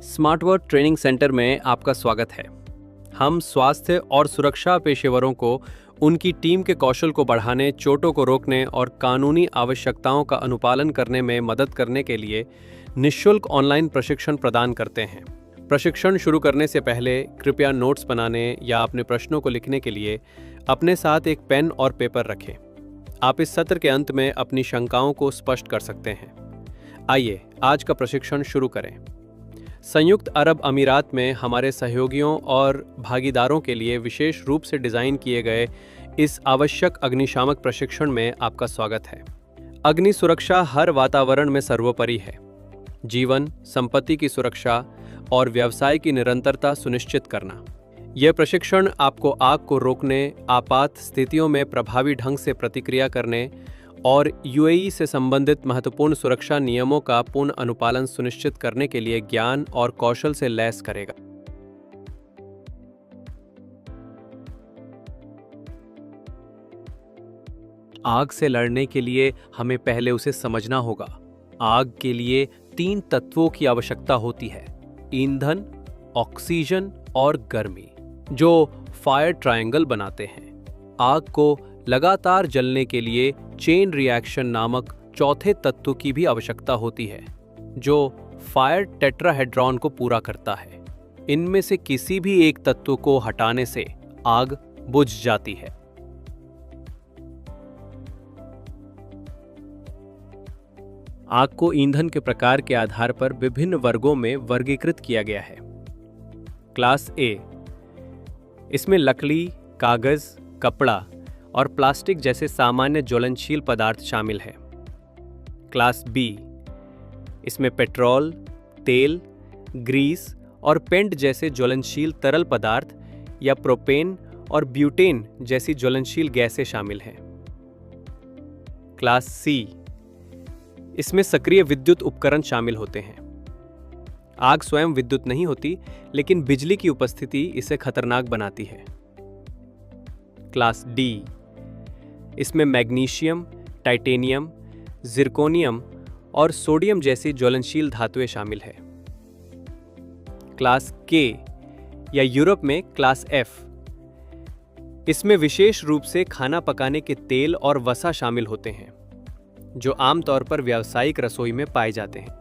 Smart work training centre में आपका स्वागत है। हम स्वास्थ्य और सुरक्षा पेशेवरों को उनकी टीम के कौशल को बढ़ाने, चोटों को रोकने और कानूनी आवश्यकताओं का अनुपालन करने में मदद करने के लिए निःशुल्क ऑनलाइन प्रशिक्षण प्रदान करते हैं। प्रशिक्षण शुरू करने से पहले कृपया नोट्स बनाने या अपने प्रश्नों को लिखने के लिए अपने साथ एक पेन और पेपर रखें। आप इस सत्र के अंत में अपनी शंकाओं को स्पष्ट कर सकते हैं। आइए आज का प्रशिक्षण शुरू करें। संयुक्त अरब अमीरात में हमारे सहयोगियों और भागीदारों के लिए विशेष रूप से डिज़ाइन किए गए इस आवश्यक अग्निशामक प्रशिक्षण में आपका स्वागत है। अग्नि सुरक्षा हर वातावरण में सर्वोपरि है। जीवन, संपत्ति की सुरक्षा और व्यवसाय की निरंतरता सुनिश्चित करना। यह प्रशिक्षण आपको आग को रोकने, आपात स्थितियों में प्रभावी ढंग से प्रतिक्रिया करने और यूएई से संबंधित महत्वपूर्ण सुरक्षा नियमों का पूर्ण अनुपालन सुनिश्चित करने के लिए ज्ञान और कौशल से लैस करेगा। आग से लड़ने के लिए हमें पहले उसे समझना होगा। आग के लिए 3 तत्वों की आवश्यकता होती है: ईंधन, ऑक्सीजन और गर्मी, जो फायर ट्रायंगल बनाते हैं। आग को लगातार जलने के लिए चेन रिएक्शन नामक चौथे तत्व की भी आवश्यकता होती है, जो फायर टेट्राहेड्रॉन को पूरा करता है। इनमें से किसी भी एक तत्व को हटाने से आग बुझ जाती है। आग को ईंधन के प्रकार के आधार पर विभिन्न वर्गों में वर्गीकृत किया गया है। क्लास ए, इसमें लकड़ी, कागज, कपड़ा और प्लास्टिक जैसे सामान्य ज्वलनशील पदार्थ शामिल हैं। क्लास बी, इसमें पेट्रोल, तेल, ग्रीस और पेंट जैसे ज्वलनशील तरल पदार्थ या प्रोपेन और ब्यूटेन जैसी ज्वलनशील गैसें शामिल हैं। क्लास सी, इसमें सक्रिय विद्युत उपकरण शामिल होते हैं। आग स्वयं विद्युत नहीं होती, लेकिन बिजली की उपस्थिति इसे खतरनाक बनाती है। क्लास डी, इसमें मैग्नीशियम, टाइटेनियम, जिरकोनियम और सोडियम जैसी ज्वलनशील धातुएं शामिल हैं। क्लास के या यूरोप में क्लास एफ, इसमें विशेष रूप से खाना पकाने के तेल और वसा शामिल होते हैं, जो आमतौर पर व्यावसायिक रसोई में पाए जाते हैं।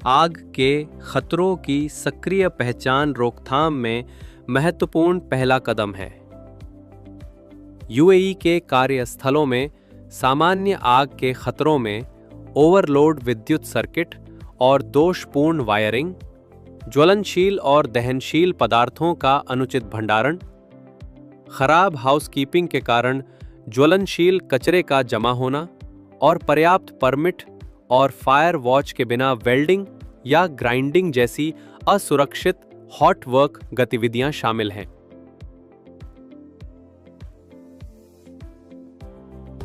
आग के खतरों की सक्रिय पहचान रोकथाम में महत्वपूर्ण पहला कदम है। यूएई के कार्यस्थलों में सामान्य आग के खतरों में ओवरलोड विद्युत सर्किट और दोषपूर्ण वायरिंग, ज्वलनशील और दहनशील पदार्थों का अनुचित भंडारण, खराब हाउसकीपिंग के कारण ज्वलनशील कचरे का जमा होना और पर्याप्त परमिट और फायर वॉच के बिना वेल्डिंग या ग्राइंडिंग जैसी असुरक्षित हॉट वर्क गतिविधियां शामिल हैं।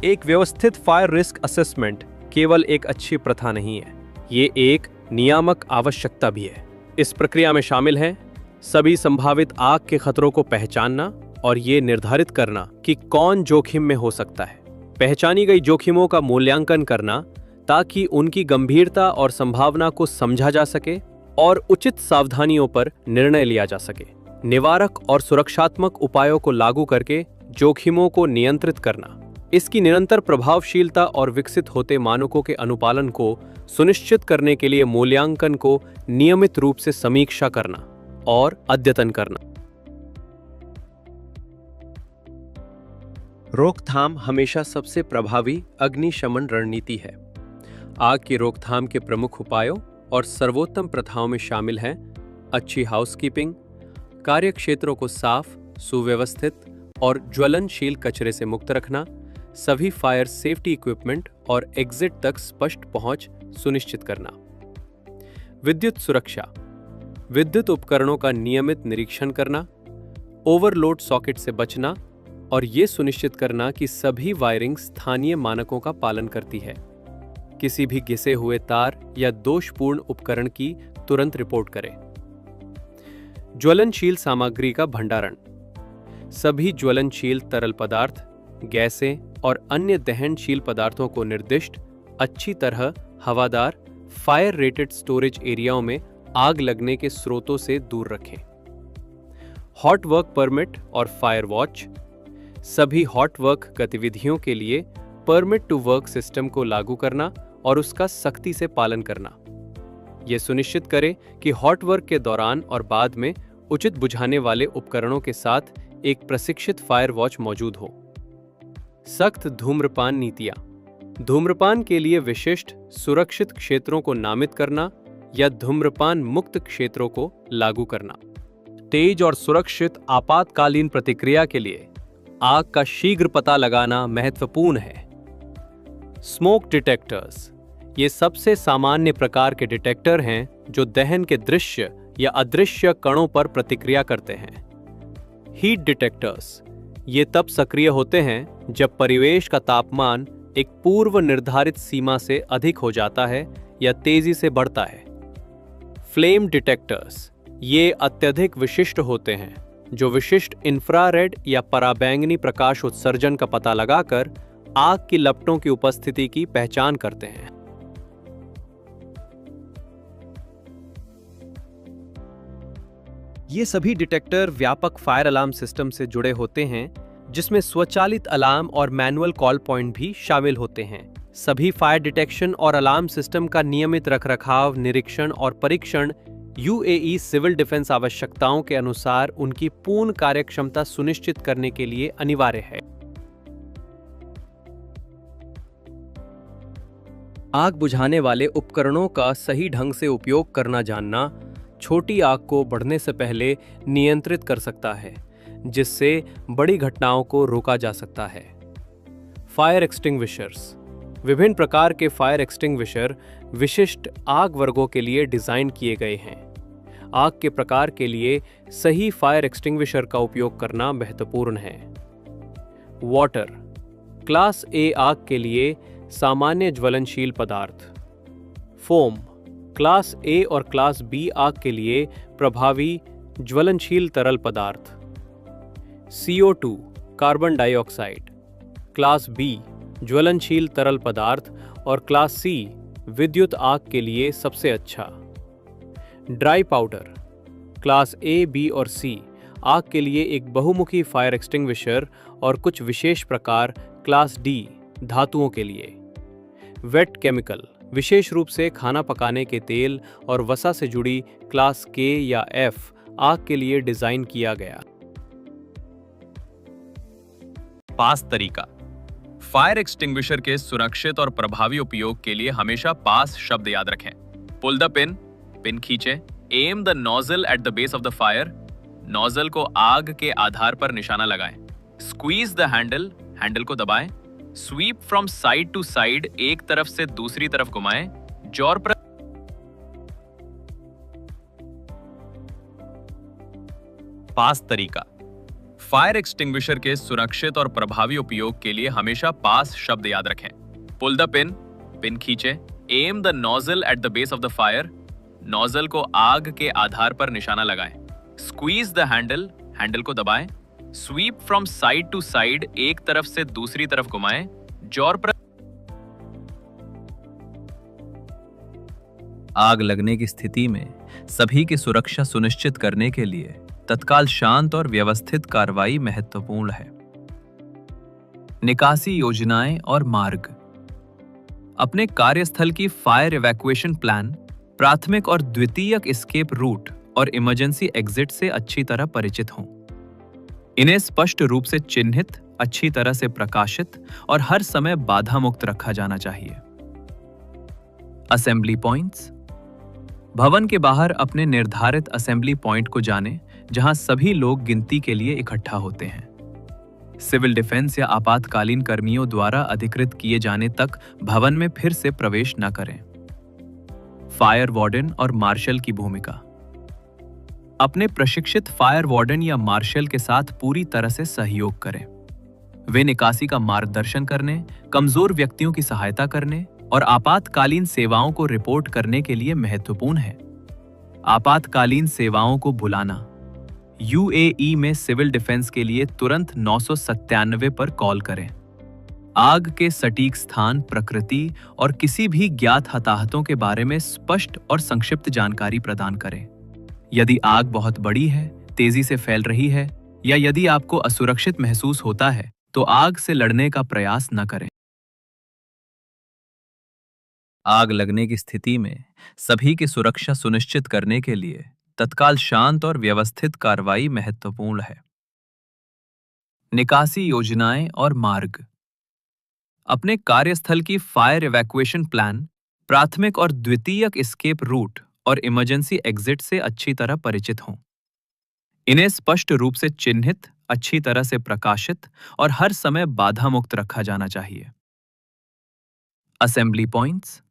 एक व्यवस्थित फायर रिस्क असेसमेंट केवल एक अच्छी प्रथा नहीं है, ये एक नियामक आवश्यकता भी है। इस प्रक्रिया में शामिल है सभी संभावित आग के खतरों को पहचानना और ये निर्धारित करना कि कौन जोखिम में हो सकता है। पहचानी गई जोखिमों का मूल्यांकन करना ताकि उनकी गंभीरता और संभावना को समझा जा सके और उचित सावधानियों पर निर्णय लिया जा सके। निवारक और सुरक्षात्मक उपायों को लागू करके जोखिमों को नियंत्रित करना, इसकी निरंतर प्रभावशीलता और विकसित होते मानकों के अनुपालन को सुनिश्चित करने के लिए मूल्यांकन को नियमित रूप से समीक्षा करना और अद्यतन करना। रोकथाम हमेशा सबसे प्रभावी अग्निशमन रणनीति है। आग की रोकथाम के प्रमुख उपायों और सर्वोत्तम प्रथाओं में शामिल हैं अच्छी हाउसकीपिंग, कार्यक्षेत्रों को साफ, सुव्यवस्थित और ज्वलनशील कचरे से मुक्त रखना, सभी फायर सेफ्टी इक्विपमेंट और एग्जिट तक स्पष्ट पहुंच सुनिश्चित करना। विद्युत सुरक्षा, विद्युत उपकरणों का नियमित निरीक्षण करना, ओवरलोड सॉकेट से बचना और ये सुनिश्चित करना कि सभी वायरिंग स्थानीय मानकों का पालन करती है। किसी भी घिसे हुए तार या दोषपूर्ण उपकरण की तुरंत रिपोर्ट करें। ज्वलनशील सामग्री का भंडारण, सभी ज्वलनशील तरल पदार्थ, गैसें और अन्य दहनशील पदार्थों को निर्दिष्ट, अच्छी तरह हवादार, फायर रेटेड स्टोरेज एरियाओं में आग लगने के स्रोतों से दूर रखें। हॉट वर्क परमिट और फायर वॉच। सभी हॉट वर्क गतिविधियों के लिए परमिट टू वर्क सिस्टम को लागू करना और उसका सख्ती से पालन करना। यह सुनिश्चित करें कि हॉट वर्क के दौरान और बाद में उचित बुझाने वाले उपकरणों के साथ एक प्रशिक्षित फायर वॉच मौजूद हो। सख्त धूम्रपान नीतियां। धूम्रपान के लिए विशिष्ट सुरक्षित क्षेत्रों को नामित करना या धूम्रपान मुक्त क्षेत्रों को लागू करना। तेज और सुरक्षित आपातकालीन प्रतिक्रिया के लिए आग का शीघ्र पता लगाना महत्वपूर्ण है। Smoke detectors. ये सबसे सामान्य प्रकार के डिटेक्टर हैं जो दहन के दृश्य या अदृश्य कणों पर प्रतिक्रिया करते हैं। Heat detectors. ये तब सक्रिय होते हैं जब परिवेश का तापमान एक पूर्व निर्धारित सीमा से अधिक हो जाता है या तेजी से बढ़ता है। Flame detectors. ये अत्यधिक विशिष्ट होते हैं जो विशिष्ट इंफ्रारेड या पराबैंगनी प्रकाश उत्सर्जन का पता लगाकर आग की लपटों की उपस्थिति की पहचान करते हैं। ये सभी डिटेक्टर व्यापक फायर अलार्म सिस्टम से जुड़े होते हैं, जिसमें स्वचालित अलार्म और मैनुअल कॉल पॉइंट भी शामिल होते हैं। सभी फायर डिटेक्शन और अलार्म सिस्टम का नियमित रखरखाव, निरीक्षण और परीक्षण यूएई सिविल डिफेंस आवश्यकताओं के अनुसार उनकी पूर्ण कार्यक्षमता सुनिश्चित करने के लिए अनिवार्य है। आग बुझाने वाले उपकरणों का सही ढंग से उपयोग करना जानना छोटी आग को बढ़ने से पहले नियंत्रित कर सकता है, जिससे बड़ी घटनाओं को रोका जा सकता है। Fire extinguishers. विभिन्न प्रकार के फायर एक्सटिंग्विशर विशिष्ट आग वर्गों के लिए डिजाइन किए गए हैं। आग के प्रकार के लिए सही फायर एक्सटिंग्विशर का उपयोग करना महत्वपूर्ण है। वाटर। क्लास ए आग के लिए सामान्य ज्वलनशील पदार्थ। फोम। क्लास ए और क्लास बी आग के लिए प्रभावी ज्वलनशील तरल पदार्थ। CO2 carbon dioxide. Class B ज्वलनशील तरल पदार्थ और क्लास सी विद्युत आग के लिए सबसे अच्छा। Dry powder. Class A, B और सी आग के लिए एक बहुमुखी फायर एक्सटिंग्विशर और कुछ विशेष प्रकार क्लास डी धातुओं के लिए। Wait chemical. विशेष रूप से खाना पकाने के तेल और वसा से जुड़ी क्लास के या एफ आग के लिए डिजाइन किया गया। पास तरीका। फायर एक्सटिंग्विशर के सुरक्षित और प्रभावी उपयोग के लिए हमेशा पास शब्द याद रखें। पुल द पिन, पिन खींचे। Am the nozzle at the base of the fire, nozzle को आग के आधार पर निशाना लगाएं। स्क्वीज द हैंडल, हैंडल को दबाएं। Sweep from side to side, एक तरफ से दूसरी तरफ घुमाएं। जोर पर। पास तरीका। फायर एक्सटिंग्विशर के सुरक्षित और प्रभावी उपयोग के लिए हमेशा पास शब्द याद रखें। पुल द पिन, पिन खींचे। Am the nozzle at the base of the fire, nozzle को आग के आधार पर निशाना लगाएं। स्क्वीज द हैंडल, हैंडल को दबाएं। Sweep from side to side, एक तरफ से दूसरी तरफ घुमाएं। जोर पर। आग लगने की स्थिति में सभी की सुरक्षा सुनिश्चित करने के लिए तत्काल शांत और व्यवस्थित कार्रवाई महत्वपूर्ण है। निकासी योजनाएं और मार्ग। अपने कार्यस्थल की फायर इवैक्यूएशन प्लान, प्राथमिक और द्वितीयक एस्केप रूट और इमरजेंसी एग्जिट से अच्छी तरह परिचित हों। इन्हें स्पष्ट रूप से चिन्हित, अच्छी तरह से प्रकाशित और हर समय बाधा मुक्त रखा जाना चाहिए। Assembly points. भवन के बाहर अपने निर्धारित असेंबली पॉइंट को जानें, जहां सभी लोग गिनती के लिए इकट्ठा होते हैं। सिविल डिफेंस या आपातकालीन कर्मियों द्वारा अधिकृत किए जाने तक भवन में फिर से प्रवेश न करें। फायर वार्डन और मार्शल की भूमिका। अपने प्रशिक्षित फायर वार्डन या मार्शल के साथ पूरी तरह से सहयोग करें। वे निकासी का मार्गदर्शन करने, कमजोर व्यक्तियों की सहायता करने और आपातकालीन सेवाओं को रिपोर्ट करने के लिए महत्वपूर्ण है। आपातकालीन सेवाओं को बुलाना। यूएई में सिविल डिफेंस के लिए तुरंत 997 पर कॉल करें। आग के सटीक स्थान, प्रकृति और किसी भी ज्ञात हताहतों के बारे में स्पष्ट और संक्षिप्त जानकारी प्रदान करें। यदि आग बहुत बड़ी है, तेजी से फैल रही है या यदि आपको असुरक्षित महसूस होता है, तो आग से लड़ने का प्रयास न करें। आग लगने की स्थिति में सभी की सुरक्षा सुनिश्चित करने के लिए तत्काल शांत और व्यवस्थित कार्रवाई महत्वपूर्ण है। निकासी योजनाएं और मार्ग। अपने कार्यस्थल की फायर इवैक्यूएशन प्लान, प्राथमिक और द्वितीयक एस्केप रूट और इमरजेंसी एग्जिट से अच्छी तरह परिचित हों। इन्हें स्पष्ट रूप से चिन्हित, अच्छी तरह से प्रकाशित और हर समय बाधा मुक्त रखा जाना चाहिए। Assembly points.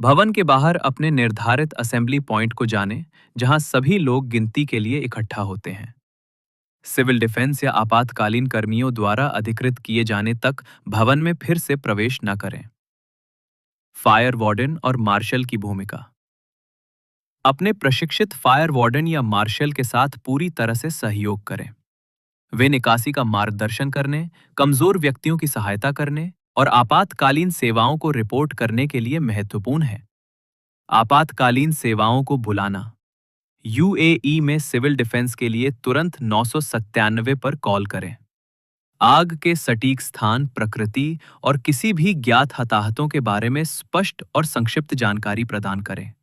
भवन के बाहर अपने निर्धारित असेंबली पॉइंट को जानें, जहां सभी लोग गिनती के लिए इकट्ठा होते हैं। सिविल डिफेंस या आपातकालीन कर्मियों द्वारा अधिकृत किए जाने तक भवन में फिर से प्रवेश न करें। फायर वार्डन और मार्शल की भूमिका। अपने प्रशिक्षित फायर वार्डन या मार्शल के साथ पूरी तरह से सहयोग करें। वे निकासी का मार्गदर्शन करने, कमजोर व्यक्तियों की सहायता करने और आपातकालीन सेवाओं को रिपोर्ट करने के लिए महत्वपूर्ण है। आपातकालीन सेवाओं को बुलाना। यूएई में सिविल डिफेंस के लिए तुरंत 997 पर कॉल करें। आग के सटीक स्थान, प्रकृति और किसी भी ज्ञात हताहतों के बारे में स्पष्ट और संक्षिप्त जानकारी प्रदान करें।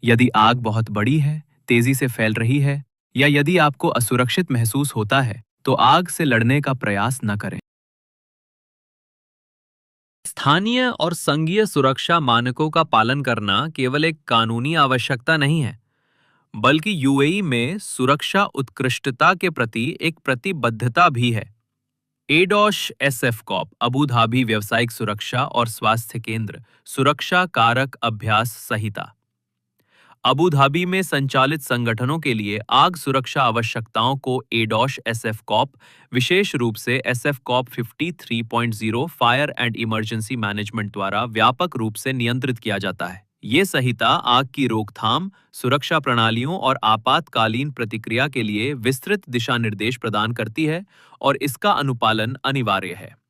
यदि आग बहुत बड़ी है, तेजी से फैल रही है या यदि आपको असुरक्षित महसूस होता है, तो आग से लड़ने का प्रयास न करें। स्थानीय और संघीय सुरक्षा मानकों का पालन करना केवल एक कानूनी आवश्यकता नहीं है, बल्कि यूएई में सुरक्षा उत्कृष्टता के प्रति एक प्रतिबद्धता भी है। एडॉश एसएफकॉप अबू धाबी व्यावसायिक सुरक्षा और स्वास्थ्य केंद्र सुरक्षा कारक अभ्यास संहिता। अबू धाबी में संचालित संगठनों के लिए आग सुरक्षा आवश्यकताओं को एडॉश एसएफकॉप, विशेष रूप से एसएफकॉप 53.0 फायर एंड इमरजेंसी मैनेजमेंट द्वारा व्यापक रूप से नियंत्रित किया जाता है। ये संहिता आग की रोकथाम, सुरक्षा प्रणालियों और आपातकालीन प्रतिक्रिया के लिए विस्तृत दिशा निर्देश प्रदान करती है और इसका अनुपालन अनिवार्य है।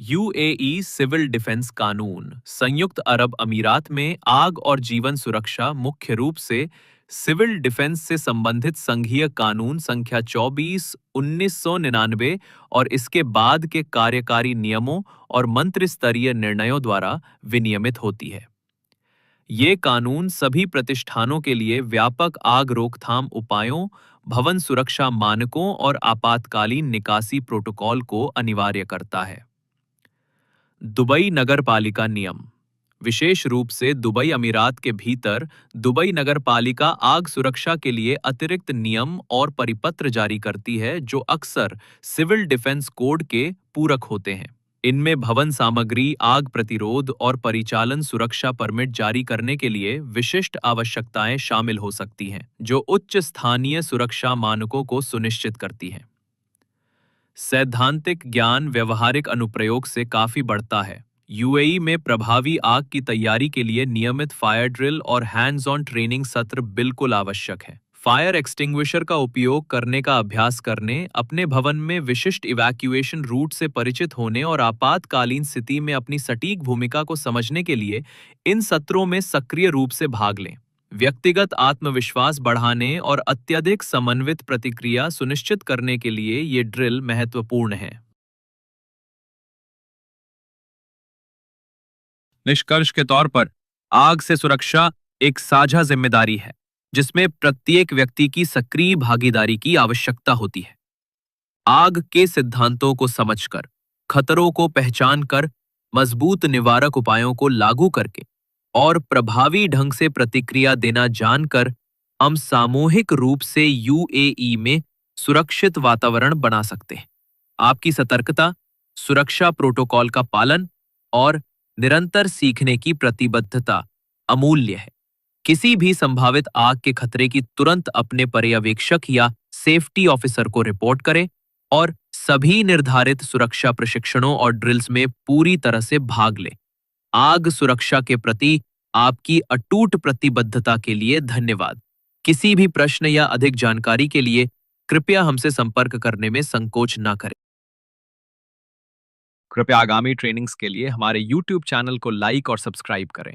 यूएई सिविल डिफेंस कानून। संयुक्त अरब अमीरात में आग और जीवन सुरक्षा मुख्य रूप से सिविल डिफेंस से संबंधित संघीय कानून संख्या 24/1999 और इसके बाद के कार्यकारी नियमों और मंत्रिस्तरीय निर्णयों द्वारा विनियमित होती है। ये कानून सभी प्रतिष्ठानों के लिए व्यापक आग रोकथाम उपायों, भवन सुरक्षा मानकों और आपातकालीन निकासी प्रोटोकॉल को अनिवार्य करता है। दुबई नगर पालिका नियम। विशेष रूप से दुबई अमीरात के भीतर दुबई नगर पालिका आग सुरक्षा के लिए अतिरिक्त नियम और परिपत्र जारी करती है, जो अक्सर सिविल डिफेंस कोड के पूरक होते हैं। इनमें भवन सामग्री, आग प्रतिरोध और परिचालन सुरक्षा परमिट जारी करने के लिए विशिष्ट आवश्यकताएं शामिल हो सकती हैं, जो उच्च स्थानीय सुरक्षा मानकों को सुनिश्चित करती हैं। सैद्धांतिक ज्ञान व्यवहारिक अनुप्रयोग से काफी बढ़ता है। यूएई में प्रभावी आग की तैयारी के लिए नियमित फायर ड्रिल और हैंड्स ऑन ट्रेनिंग सत्र बिल्कुल आवश्यक है। फायर एक्सटिंग्विशर का उपयोग करने का अभ्यास करने, अपने भवन में विशिष्ट इवैक्यूएशन रूट से परिचित होने और आपातकालीन स्थिति में अपनी सटीक भूमिका को समझने के लिए इन सत्रों में सक्रिय रूप से भाग लें। व्यक्तिगत आत्मविश्वास बढ़ाने और अत्यधिक समन्वित प्रतिक्रिया सुनिश्चित करने के लिए ये ड्रिल महत्वपूर्ण है। निष्कर्ष के तौर पर, आग से सुरक्षा एक साझा जिम्मेदारी है, जिसमें प्रत्येक व्यक्ति की सक्रिय भागीदारी की आवश्यकता होती है। आग के सिद्धांतों को समझकर, खतरों को पहचानकर, मजबूत निवारक उपायों को लागू करके और प्रभावी ढंग से प्रतिक्रिया देना जानकर हम सामूहिक रूप से यूएई में सुरक्षित वातावरण बना सकते हैं। आपकी सतर्कता, सुरक्षा प्रोटोकॉल का पालन और निरंतर सीखने की प्रतिबद्धता अमूल्य है। किसी भी संभावित आग के खतरे की तुरंत अपने पर्यवेक्षक या सेफ्टी ऑफिसर को रिपोर्ट करें और सभी निर्धारित सुरक्षा प्रशिक्षणों और ड्रिल्स में पूरी तरह से भाग लें। आग सुरक्षा के प्रति आपकी अटूट प्रतिबद्धता के लिए धन्यवाद। किसी भी प्रश्न या अधिक जानकारी के लिए कृपया हमसे संपर्क करने में संकोच न करें। कृपया आगामी ट्रेनिंग्स के लिए हमारे YouTube चैनल को लाइक और सब्सक्राइब करें।